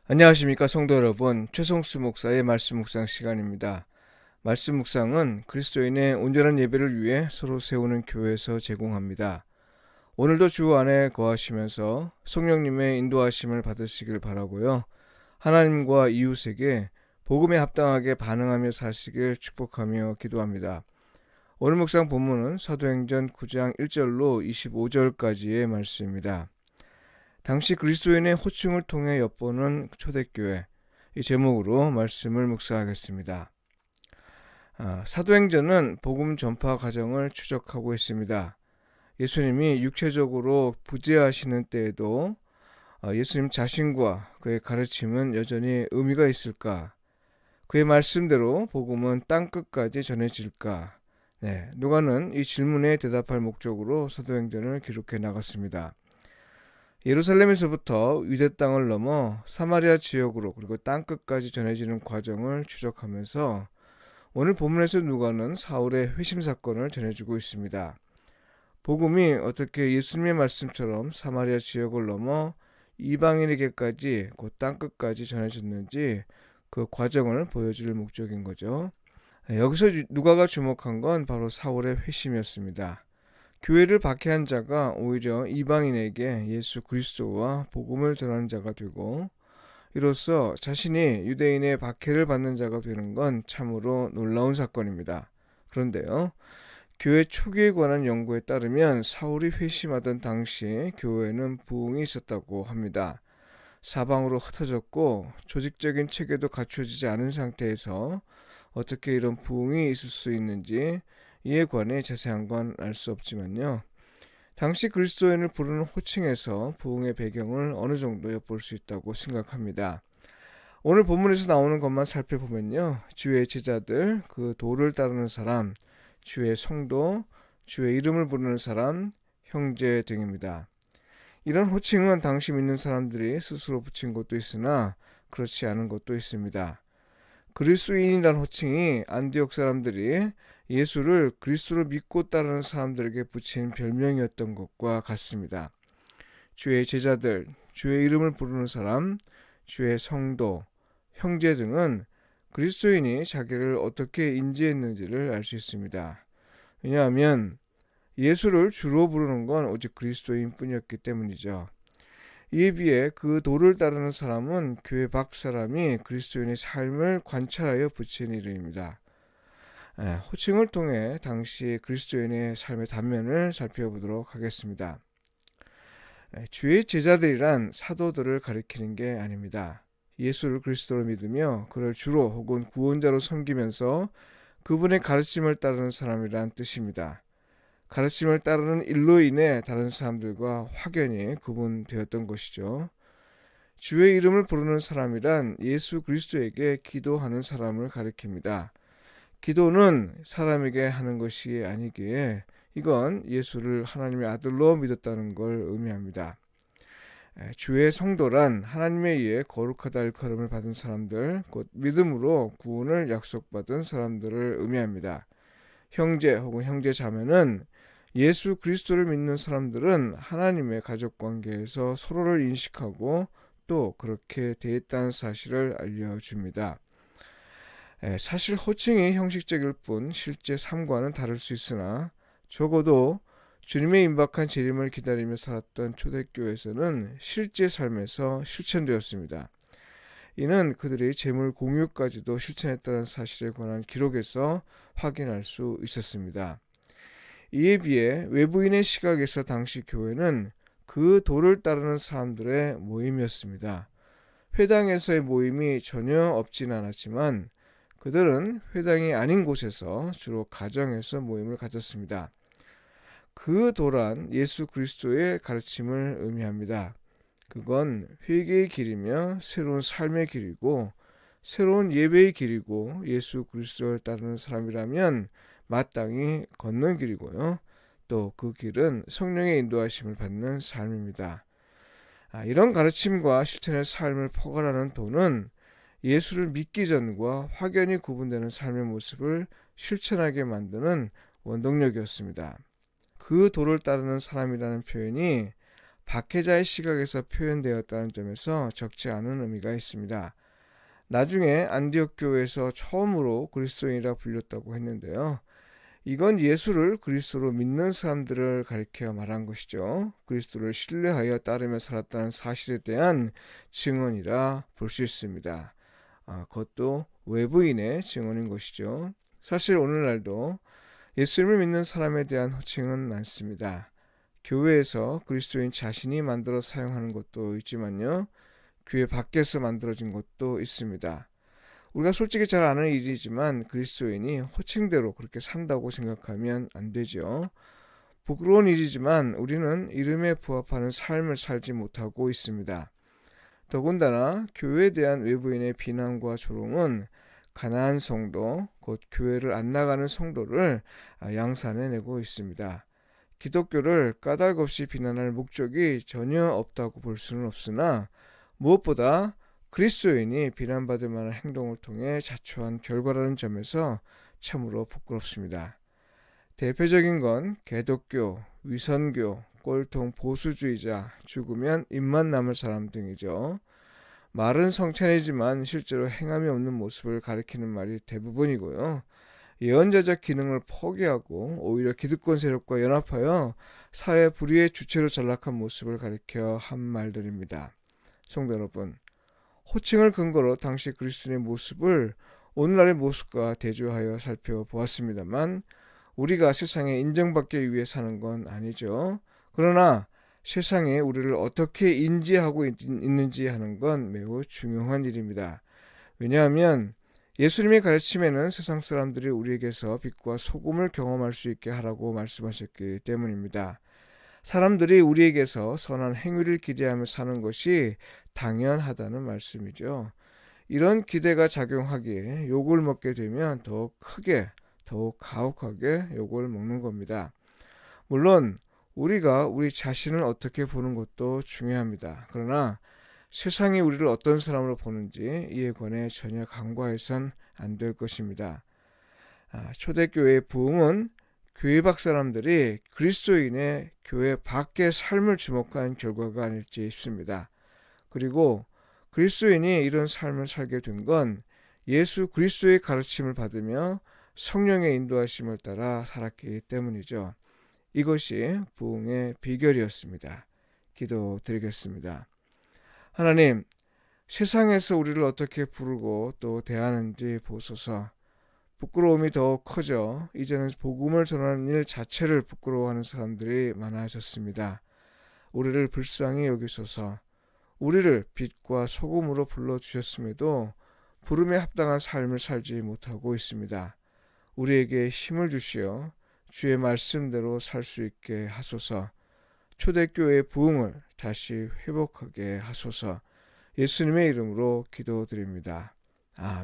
안녕하십니까 성도 여러분, 최성수 목사의 말씀 묵상 시간입니다. 말씀 묵상은 그리스도인의 온전한 예배를 위해 서로 세우는 교회에서 제공합니다. 오늘도 주 안에 거하시면서 성령님의 인도하심을 받으시길 바라고요. 하나님과 이웃에게 복음에 합당하게 반응하며 사시길 축복하며 기도합니다. 오늘 묵상 본문은 사도행전 9장 1절로 25절까지의 말씀입니다. 당시 그리스도인의 호칭을 통해 엿보는 초대교회, 이 제목으로 말씀을 묵상하겠습니다. 사도행전은 복음 전파 과정을 추적하고 있습니다. 예수님이 육체적으로 부재하시는 때에도 예수님 자신과 그의 가르침은 여전히 의미가 있을까? 그의 말씀대로 복음은 땅끝까지 전해질까? 누가는 이 질문에 대답할 목적으로 사도행전을 기록해 나갔습니다. 예루살렘에서부터 유대 땅을 넘어 사마리아 지역으로 그리고 땅끝까지 전해지는 과정을 추적하면서 오늘 본문에서 누가는 사울의 회심 사건을 전해주고 있습니다. 복음이 어떻게 예수님의 말씀처럼 사마리아 지역을 넘어 이방인에게까지 곧 땅끝까지 전해졌는지 그 과정을 보여줄 목적인 거죠. 여기서 누가가 주목한 건 바로 사울의 회심이었습니다. 교회를 박해한 자가 오히려 이방인에게 예수 그리스도와 복음을 전하는 자가 되고, 이로써 자신이 유대인의 박해를 받는 자가 되는 건 참으로 놀라운 사건입니다. 그런데요, 교회 초기에 관한 연구에 따르면 사울이 회심하던 당시 교회는 부흥이 있었다고 합니다. 사방으로 흩어졌고 조직적인 체계도 갖춰지지 않은 상태에서 어떻게 이런 부흥이 있을 수 있는지 이에 관해 자세한 건 알 수 없지만요. 당시 그리스도인을 부르는 호칭에서 부흥의 배경을 어느 정도 엿볼 수 있다고 생각합니다. 오늘 본문에서 나오는 것만 살펴보면요. 주의 제자들, 그 도를 따르는 사람, 주의 성도, 주의 이름을 부르는 사람, 형제 등입니다. 이런 호칭은 당시 믿는 사람들이 스스로 붙인 것도 있으나 그렇지 않은 것도 있습니다. 그리스도인이라는 호칭이 안디옥 사람들이 예수를 그리스도로 믿고 따르는 사람들에게 붙인 별명이었던 것과 같습니다. 주의 제자들, 주의 이름을 부르는 사람, 주의 성도, 형제 등은 그리스도인이 자기를 어떻게 인지했는지를 알 수 있습니다. 왜냐하면 예수를 주로 부르는 건 오직 그리스도인 뿐이었기 때문이죠. 이에 비해 그 도를 따르는 사람은 교회 밖 사람이 그리스도인의 삶을 관찰하여 붙인 이름입니다. 호칭을 통해 당시 그리스도인의 삶의 단면을 살펴보도록 하겠습니다. 주의 제자들이란 사도들을 가리키는 게 아닙니다. 예수를 그리스도로 믿으며 그를 주로 혹은 구원자로 섬기면서 그분의 가르침을 따르는 사람이란 뜻입니다. 가르침을 따르는 일로 인해 다른 사람들과 확연히 구분되었던 것이죠. 주의 이름을 부르는 사람이란 예수 그리스도에게 기도하는 사람을 가리킵니다. 기도는 사람에게 하는 것이 아니기에 이건 예수를 하나님의 아들로 믿었다는 걸 의미합니다. 주의 성도란 하나님에 의해 거룩하다 일컬음을 받은 사람들, 곧 믿음으로 구원을 약속받은 사람들을 의미합니다. 형제 혹은 형제 자매는 예수 그리스도를 믿는 사람들은 하나님의 가족관계에서 서로를 인식하고 또 그렇게 대했다는 사실을 알려줍니다. 사실 호칭이 형식적일 뿐 실제 삶과는 다를 수 있으나 적어도 주님의 임박한 재림을 기다리며 살았던 초대교회에서는 실제 삶에서 실천되었습니다. 이는 그들이 재물 공유까지도 실천했다는 사실에 관한 기록에서 확인할 수 있었습니다. 이에 비해 외부인의 시각에서 당시 교회는 그 도를 따르는 사람들의 모임이었습니다. 회당에서의 모임이 전혀 없진 않았지만 그들은 회당이 아닌 곳에서 주로 가정에서 모임을 가졌습니다. 그 도란 예수 그리스도의 가르침을 의미합니다. 그건 회개의 길이며 새로운 삶의 길이고 새로운 예배의 길이고 예수 그리스도를 따르는 사람이라면 마땅히 걷는 길이고요. 또 그 길은 성령의 인도하심을 받는 삶입니다. 이런 가르침과 실천의 삶을 포괄하는 도는 예수를 믿기 전과 확연히 구분되는 삶의 모습을 실천하게 만드는 원동력이었습니다. 그 도를 따르는 사람이라는 표현이 박해자의 시각에서 표현되었다는 점에서 적지 않은 의미가 있습니다. 나중에 안디옥 교회에서 처음으로 그리스도인이라 불렸다고 했는데요. 이건 예수를 그리스도로 믿는 사람들을 가리켜 말한 것이죠. 그리스도를 신뢰하여 따르며 살았다는 사실에 대한 증언이라 볼 수 있습니다. 그것도 외부인의 증언인 것이죠. 사실 오늘날도 예수님을 믿는 사람에 대한 호칭은 많습니다. 교회에서 그리스도인 자신이 만들어 사용하는 것도 있지만요. 교회 밖에서 만들어진 것도 있습니다. 우리가 솔직히 잘 아는 일이지만 그리스도인이 호칭대로 그렇게 산다고 생각하면 안 되죠. 부끄러운 일이지만 우리는 이름에 부합하는 삶을 살지 못하고 있습니다. 더군다나 교회에 대한 외부인의 비난과 조롱은 가난한 성도, 곧 교회를 안 나가는 성도를 양산해내고 있습니다. 기독교를 까닭없이 비난할 목적이 전혀 없다고 볼 수는 없으나 무엇보다 그리스도인이 비난받을 만한 행동을 통해 자초한 결과라는 점에서 참으로 부끄럽습니다. 대표적인 건 개독교, 위선교, 꼴통 보수주의자, 죽으면 입만 남을 사람 등이죠. 말은 성찬이지만 실제로 행함이 없는 모습을 가리키는 말이 대부분이고요. 예언자적 기능을 포기하고 오히려 기득권 세력과 연합하여 사회 불의의 주체로 전락한 모습을 가리켜 한 말들입니다. 성도 여러분, 호칭을 근거로 당시 그리스도인의 모습을 오늘날의 모습과 대조하여 살펴보았습니다만 우리가 세상에 인정받기 위해 사는 건 아니죠. 그러나 세상에 우리를 어떻게 인지하고 있는지 하는 건 매우 중요한 일입니다. 왜냐하면 예수님의 가르침에는 세상 사람들이 우리에게서 빛과 소금을 경험할 수 있게 하라고 말씀하셨기 때문입니다. 사람들이 우리에게서 선한 행위를 기대하며 사는 것이 당연하다는 말씀이죠. 이런 기대가 작용하기에 욕을 먹게 되면 더욱 크게, 더욱 가혹하게 욕을 먹는 겁니다. 물론 우리가 우리 자신을 어떻게 보는 것도 중요합니다. 그러나 세상이 우리를 어떤 사람으로 보는지 이에 관해 전혀 간과해선 안 될 것입니다. 초대교회의 부흥은 교회 밖 사람들이 그리스도인의 교회 밖의 삶을 주목한 결과가 아닐지 싶습니다. 그리고 그리스도인이 이런 삶을 살게 된 건 예수 그리스도의 가르침을 받으며 성령의 인도하심을 따라 살았기 때문이죠. 이것이 부흥의 비결이었습니다. 기도드리겠습니다. 하나님, 세상에서 우리를 어떻게 부르고 또 대하는지 보소서. 부끄러움이 더욱 커져 이제는 복음을 전하는 일 자체를 부끄러워하는 사람들이 많아졌습니다. 우리를 불쌍히 여기소서. 우리를 빛과 소금으로 불러주셨음에도 부름에 합당한 삶을 살지 못하고 있습니다. 우리에게 힘을 주시어 주의 말씀대로 살 수 있게 하소서. 초대교회의 부흥을 다시 회복하게 하소서. 예수님의 이름으로 기도드립니다. 아멘.